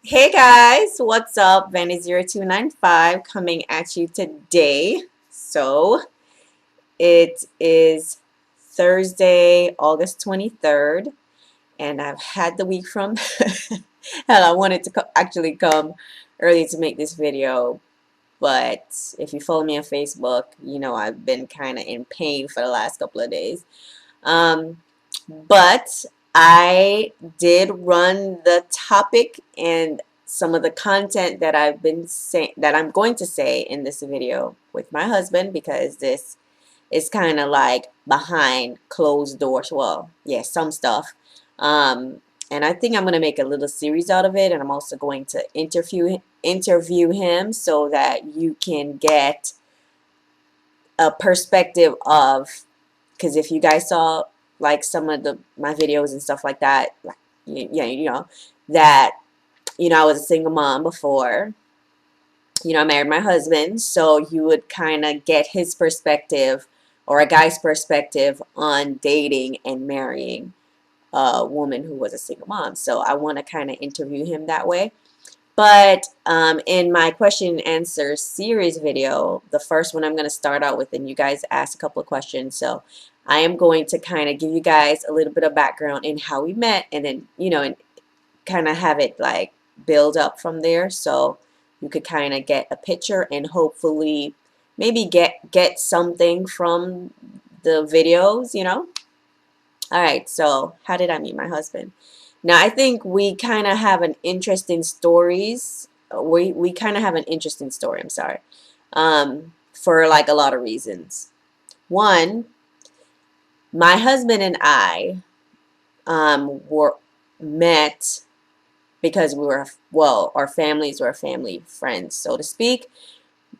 Hey guys, what's up? Vanie0295 coming at you today. So it is Thursday, August 23rd, and I've had the week from hell. I wanted to actually come early to make this video, but if you follow me on Facebook, you know I've been kind of in pain for the last couple of days. Um, but I did run the topic and some of the content that I've been saying that I'm going to say in this video with my husband because this is kind of like behind closed doors. Well, yeah, some stuff. Um, and I think I'm going to make a little series out of it, and I'm also going to interview him so that you can get a perspective of, because if you guys saw like some of my videos and stuff like that, like, yeah, that I was a single mom before. I married my husband, so you would kind of get his perspective or a guy's perspective on dating and marrying a woman who was a single mom. So I want to kind of interview him that way. But in my question and answer series video, the first one I'm going to start out with, and you guys asked a couple of questions. So I am going to kind of give you guys a little bit of background in how we met, and then, and kind of have it like build up from there. So you could kind of get a picture and hopefully maybe get something from the videos. All right, so how did I meet my husband? Now, I think we kind of have an interesting stories. We kind of have an interesting story, I'm sorry, for like a lot of reasons. One, my husband and I were met because we were, well, our families were family friends, so to speak.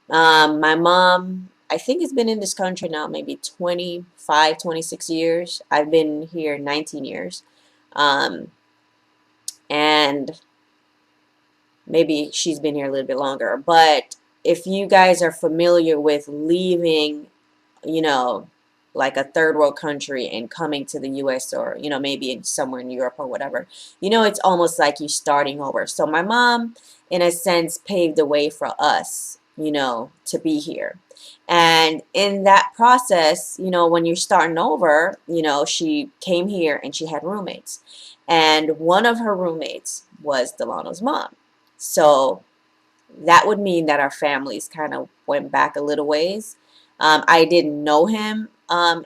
My mom, I think, has been in this country now maybe 25, 26 years. I've been here 19 years. Um, and maybe she's been here a little bit longer. But if you guys are familiar with leaving, you know, like a third world country and coming to the US or, maybe somewhere in Europe or whatever, it's almost like you're starting over. So my mom, in a sense, paved the way for us, to be here. And in that process, when you're starting over, she came here and she had roommates. And one of her roommates was Delano's mom. So that would mean that our families kind of went back a little ways. I didn't know him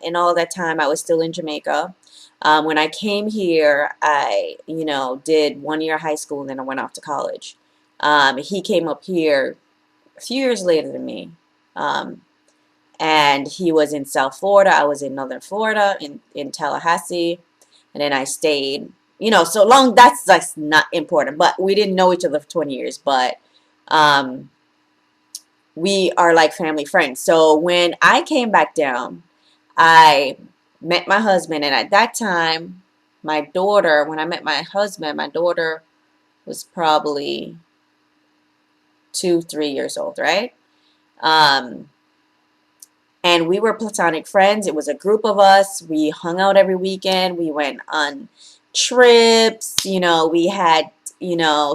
in all that time. I was still in Jamaica. When I came here, I, did 1 year high school and then I went off to college. He came up here a few years later than me. Um, and he was in South Florida. I was in Northern Florida, in Tallahassee. And then I stayed, so long. That's like not important, but we didn't know each other for 20 years. But um, we are like family friends. So when I came back down, I met my husband. And at that time, my daughter, when I met my husband, my daughter was probably 2, 3 years old, right? Um, and we were platonic friends. It was a group of us. We hung out every weekend. We went on trips. We had,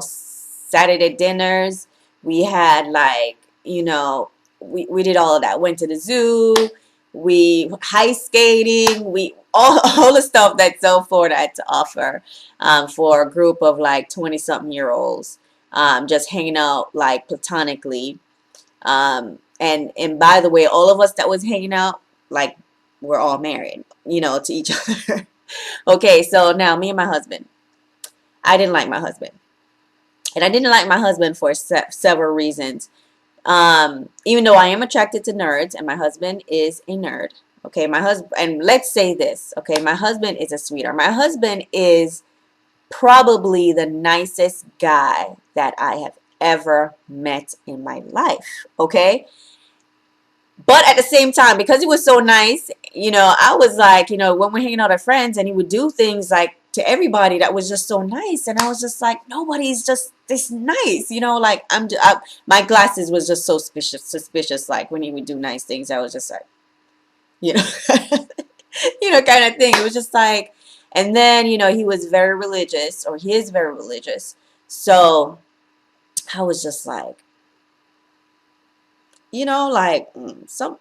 Saturday dinners. We had like, we did all of that. Went to the zoo. We ice skating. We all the stuff that South Florida had to offer for a group of like 20-something-year-olds, just hanging out like platonically. And by the way, all of us that was hanging out, like, we're all married, to each other. Okay, so now me and my husband. I didn't like my husband. And I didn't like my husband for several reasons. Even though I am attracted to nerds, and my husband is a nerd. Okay, my husband, and let's say this, okay, my husband is a sweetheart. My husband is probably the nicest guy that I have ever met in my life, okay? But at the same time, because he was so nice, I was like, when we're hanging out with friends and he would do things like to everybody that was just so nice. And I was just like, nobody's just this nice, like my glasses was just so suspicious. Like when he would do nice things, I was just like, you know, kind of thing. It was just like, and then, he was very religious, or he is very religious. So I was just like, like some,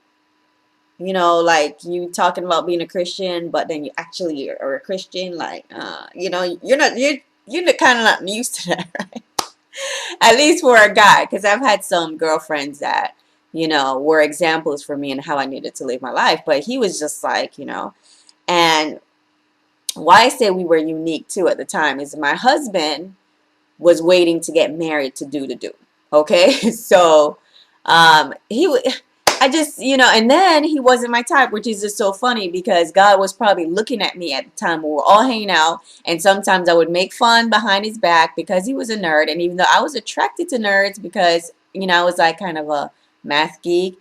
like you talking about being a Christian, but then you actually are a Christian, like, you're kind of not used to that, right? At least for a guy, because I've had some girlfriends that, were examples for me and how I needed to live my life. But he was just like, and why I say we were unique too at the time is my husband was waiting to get married to do the do. Okay, so he would. I just, and then he wasn't my type, which is just so funny because God was probably looking at me at the time when we were all hanging out. And sometimes I would make fun behind his back because he was a nerd. And even though I was attracted to nerds because, I was like kind of a math geek,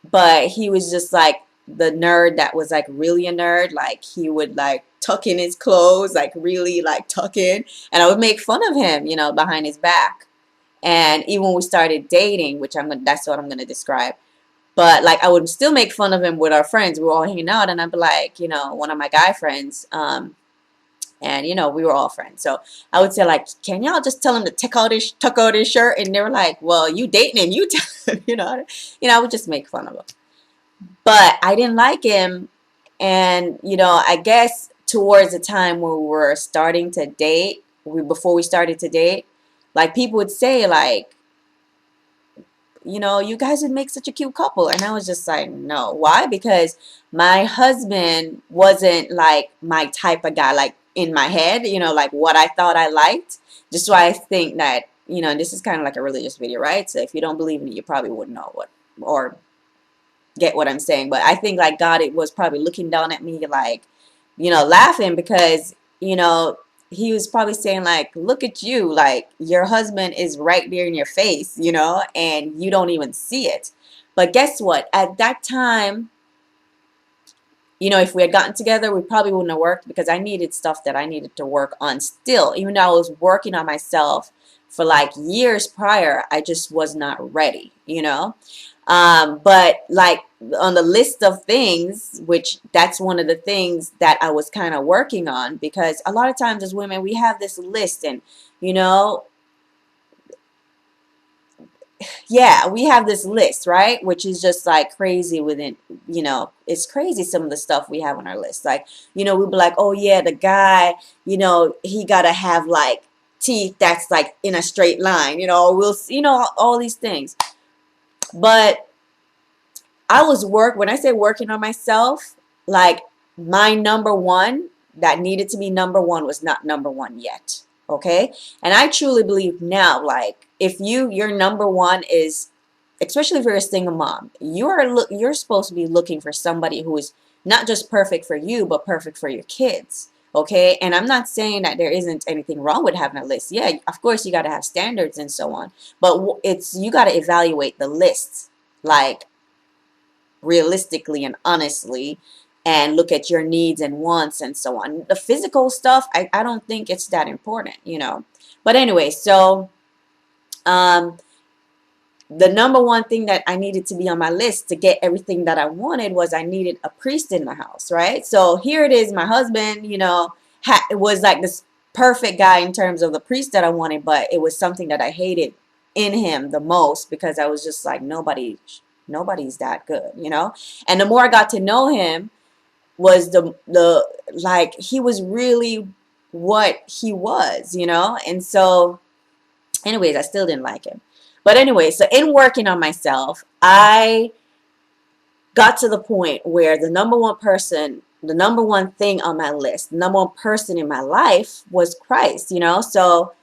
but he was just like the nerd that was like really a nerd. Like he would like tuck in his clothes, like really like tuck in. And I would make fun of him, behind his back. And even when we started dating, that's what I'm gonna describe. But like I would still make fun of him with our friends. We were all hanging out, and I'd be like, one of my guy friends, and we were all friends. So I would say like, can y'all just tell him to tuck out his shirt? And they were like, well, you dating him, you tell him, I would just make fun of him. But I didn't like him, and I guess towards the time when we were starting to date, before we started to date, like people would say like, you guys would make such a cute couple. And I was just like, no. Why? Because my husband wasn't like my type of guy, like in my head, like what I thought I liked. Just why I think that, this is kind of like a religious video, right? So if you don't believe me, you probably wouldn't know what, or get what I'm saying. But I think like God, it was probably looking down at me like, laughing because, he was probably saying like, look at you, like your husband is right there in your face, and you don't even see it. But guess what? At that time, if we had gotten together, we probably wouldn't have worked because I needed stuff that I needed to work on still. Even though I was working on myself for like years prior, I just was not ready, but like on the list of things, which that's one of the things that I was kind of working on, because a lot of times as women, we have this list and, yeah, we have this list, right? Which is just like crazy within, it's crazy some of the stuff we have on our list. Like, we'd be like, oh yeah, the guy, he got to have like teeth that's like in a straight line, we'll, all these things. But when I say working on myself, like my number one that needed to be number one was not number one yet. Okay. And I truly believe now, like if your number one is, especially if you're a single mom, you're supposed to be looking for somebody who is not just perfect for you, but perfect for your kids. Okay. And I'm not saying that there isn't anything wrong with having a list. Yeah, of course you got to have standards and so on, but you got to evaluate the list. Like, realistically and honestly, and look at your needs and wants and so on. The physical stuff, I don't think it's that important, But anyway, so the number one thing that I needed to be on my list to get everything that I wanted was I needed a priest in the house, right? So here it is, my husband, was like this perfect guy in terms of the priest that I wanted, but it was something that I hated in him the most because I was just like, nobody's that good, And the more I got to know him, was the like he was really what he was, And so anyways, I still didn't like him. But anyway, so in working on myself, I got to the point where the number one thing on my list, the number one person in my life was Christ, So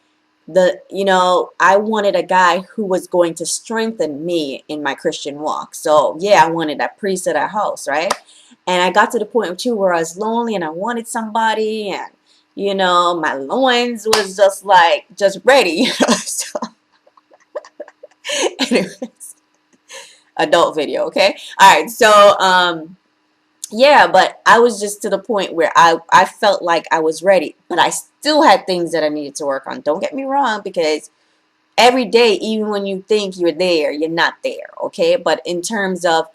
I wanted a guy who was going to strengthen me in my Christian walk. So yeah, I wanted that priest at our house, right? And I got to the point too where I was lonely and I wanted somebody, and my loins was just ready, So anyways, adult video, okay? All right, so yeah, but I was just to the point where I felt like I was ready, but I still had things that I needed to work on. Don't get me wrong, because every day, even when you think you're there, you're not there, okay? But in terms of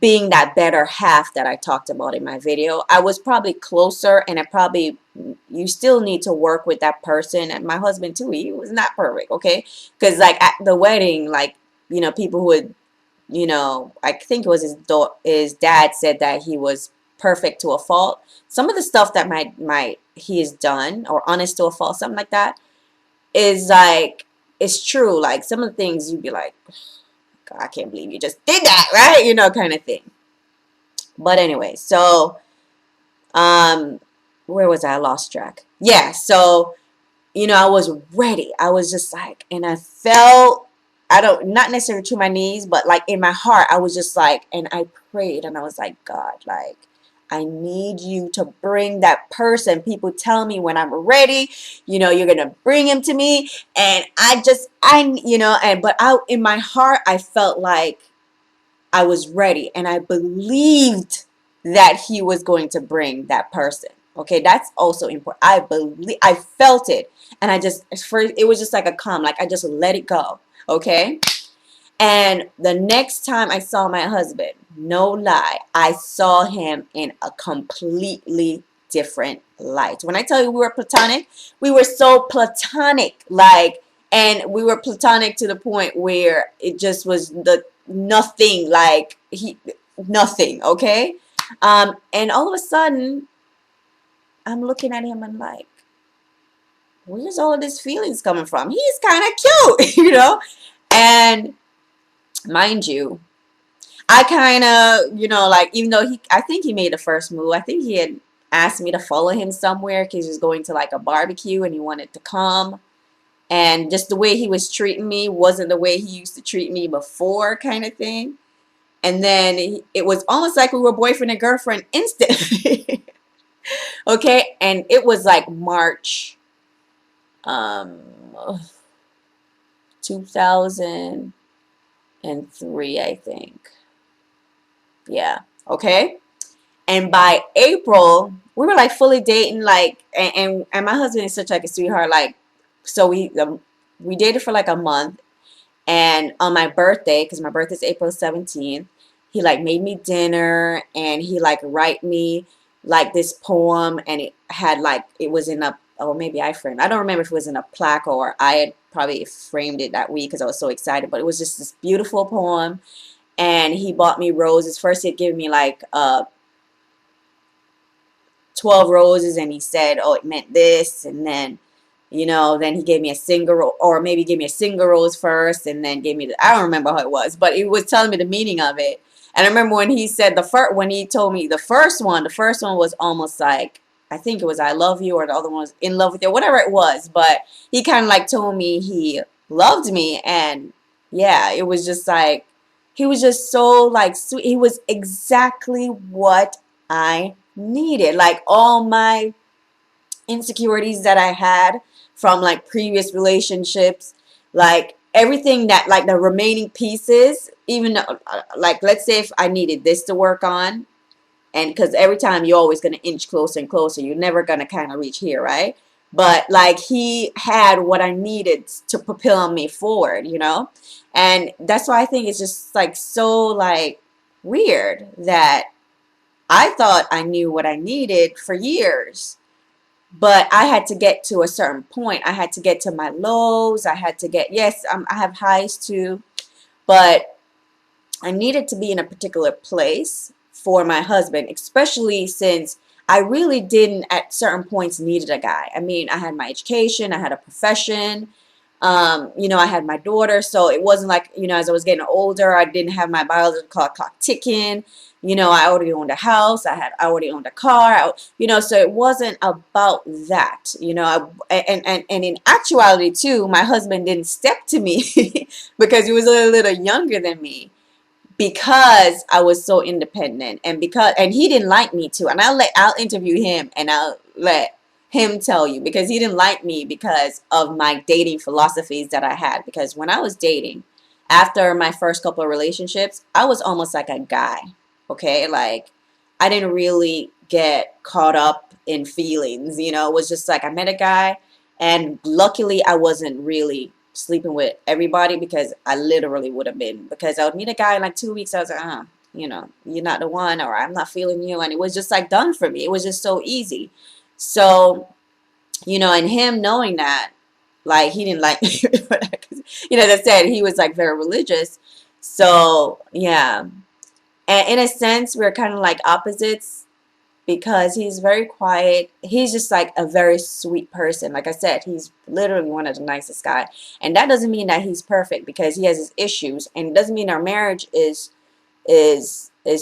being that better half that I talked about in my video. I was probably closer, and you still need to work with that person. And my husband too, he was not perfect, okay? Because like at the wedding, like, people who would, I think it was his dad said that he was perfect to a fault. Some of the stuff that he has done, or honest to a fault, something like that, is like, it's true. Like some of the things you'd be like, God, I can't believe you just did that, right? Kind of thing. But anyway, so um, where was I? I lost track. Yeah, so I was ready. I was just like, and I felt, not necessarily to my knees, but like in my heart, I was just like, and I prayed, and I was like, God, like, I need you to bring that person. People tell me when I'm ready, you're gonna bring him to me, and but out in my heart, I felt like I was ready, and I believed that he was going to bring that person. Okay, that's also important. I felt it, and it was just like a calm, like I just let it go. Okay, and the next time I saw my husband, no lie, I saw him in a completely different light. When I tell you we were platonic, we were so platonic, like, and we were platonic to the point where it just was the nothing, like nothing, okay? And all of a sudden, I'm looking at him and like, where's all of these feelings coming from? He's kind of cute, And mind you, I kind of, like, even though I think he made the first move. I think he had asked me to follow him somewhere because he was going to like a barbecue and he wanted to come. And just the way he was treating me wasn't the way he used to treat me before, kind of thing. And then it was almost like we were boyfriend and girlfriend instantly. Okay. And it was like March um, 2003, I think. Yeah. Okay. And by April, we were like fully dating, like, and my husband is such like a sweetheart. Like, so we dated for like a month, and on my birthday, because my birthday is April 17th, he like made me dinner, and he like write me like this poem, and it was in a, or maybe I framed. I don't remember if it was in a plaque or I had probably framed it that week because I was so excited. But it was just this beautiful poem, and he bought me roses. First, he'd give me like 12 roses, and he said, oh, it meant this, and then then he gave me a single, or maybe gave me a single rose first, and then gave me I don't remember how it was, but he was telling me the meaning of it. And I remember when he said when he told me the first one was almost like, I think it was I love you, or the other one was in love with you, whatever it was. But he kind of like told me he loved me, and yeah, it was just like, he was just so like sweet. He was exactly what I needed. Like all my insecurities that I had from like previous relationships, like everything that, like the remaining pieces, even like, let's say if I needed this to work on, and because every time you're always going to inch closer and closer, you're never going to kind of reach here, right? But like he had what I needed to propel me forward, and that's why I think it's just like so like weird that I thought I knew what I needed for years, but I had to get to a certain point. I had to get to my lows. I had to get, yes, I have highs too, but I needed to be in a particular place for my husband, especially since I really didn't at certain points needed a guy. I mean, I had my education, I had a profession, I had my daughter, so it wasn't like, as I was getting older, I didn't have my biological clock ticking. I already owned a house, I already owned a car, so it wasn't about that, and in actuality too, my husband didn't step to me because he was a little younger than me, because I was so independent, and he didn't like me too. And I'll interview him, and I'll let him tell you, because he didn't like me because of my dating philosophies that I had. Because when I was dating, after my first couple of relationships, I was almost like a guy. Okay, like I didn't really get caught up in feelings. It was just like I met a guy, and luckily I wasn't really sleeping with everybody, because I literally would have been, because I would meet a guy in like 2 weeks. I was like, you're not the one, or I'm not feeling you. And it was just like done for me. It was just so easy. So, and him knowing that, like, he didn't like me, as I said, he was like very religious. So, yeah. And in a sense, we're kind of like opposites because he's very quiet. He's just like a very sweet person. Like I said, he's literally one of the nicest guy. And that doesn't mean that he's perfect because he has his issues. And it doesn't mean our marriage is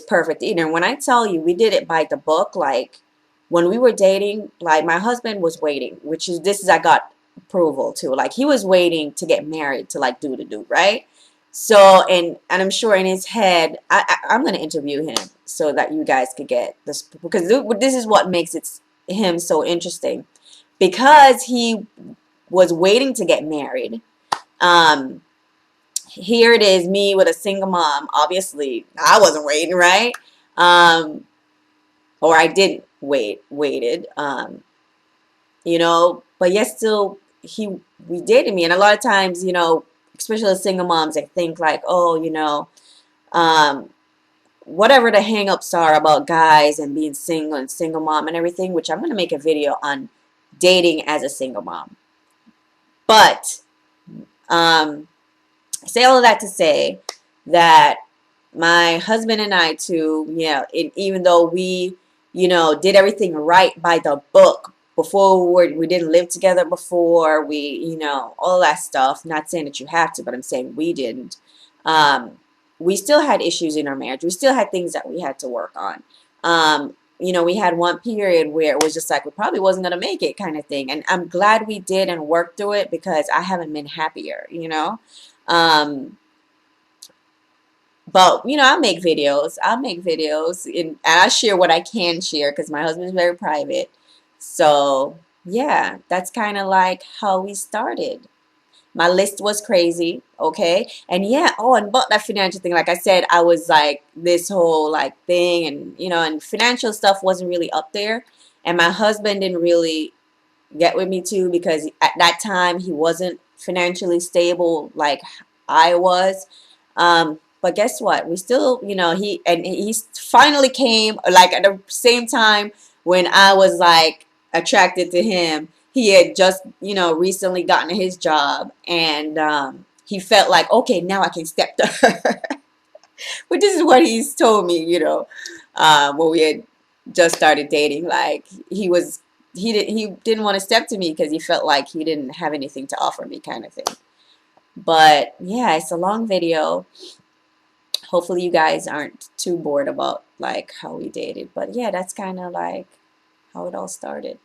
perfect either. And when I tell you, we did it by the book. Like when we were dating, like my husband was waiting, which is this is I got approval too. Like he was waiting to get married to like do, right? So and I'm sure in his head, I'm gonna interview him so that you guys could get this, because this is what makes him so interesting, because he was waiting to get married. Um, Here it is, me with a single mom. Obviously, I wasn't waiting, right? Um, or I didn't waited. But yet still we dated me. And a lot of times, especially single moms, they think like, oh, um, whatever the hang-ups are about guys and being single and single mom and everything, which I'm going to make a video on dating as a single mom. But I say all of that to say that my husband and I too, even though we, did everything right by the book before we didn't live together before, all that stuff. Not saying that you have to, but I'm saying we didn't. We still had issues in our marriage. We still had things that we had to work on. We had one period where it was just like we probably wasn't going to make it kind of thing. And I'm glad we did and worked through it because I haven't been happier. Um, but I'll make videos. And I share what I can share because my husband is very private. So yeah, that's kind of like how we started. My list was crazy, okay? And yeah, and about that financial thing, like I said, I was like this whole like thing, and and financial stuff wasn't really up there. And my husband didn't really get with me too because at that time he wasn't financially stable like I was. But guess what? We still, he finally came like at the same time when I was like attracted to him. He had just, recently gotten his job, and he felt like, okay, now I can step to her. But this is what he's told me, when we had just started dating. Like he didn't want to step to me because he felt like he didn't have anything to offer me, kind of thing. But yeah, it's a long video. Hopefully you guys aren't too bored about like how we dated. But yeah, that's kind of like how it all started.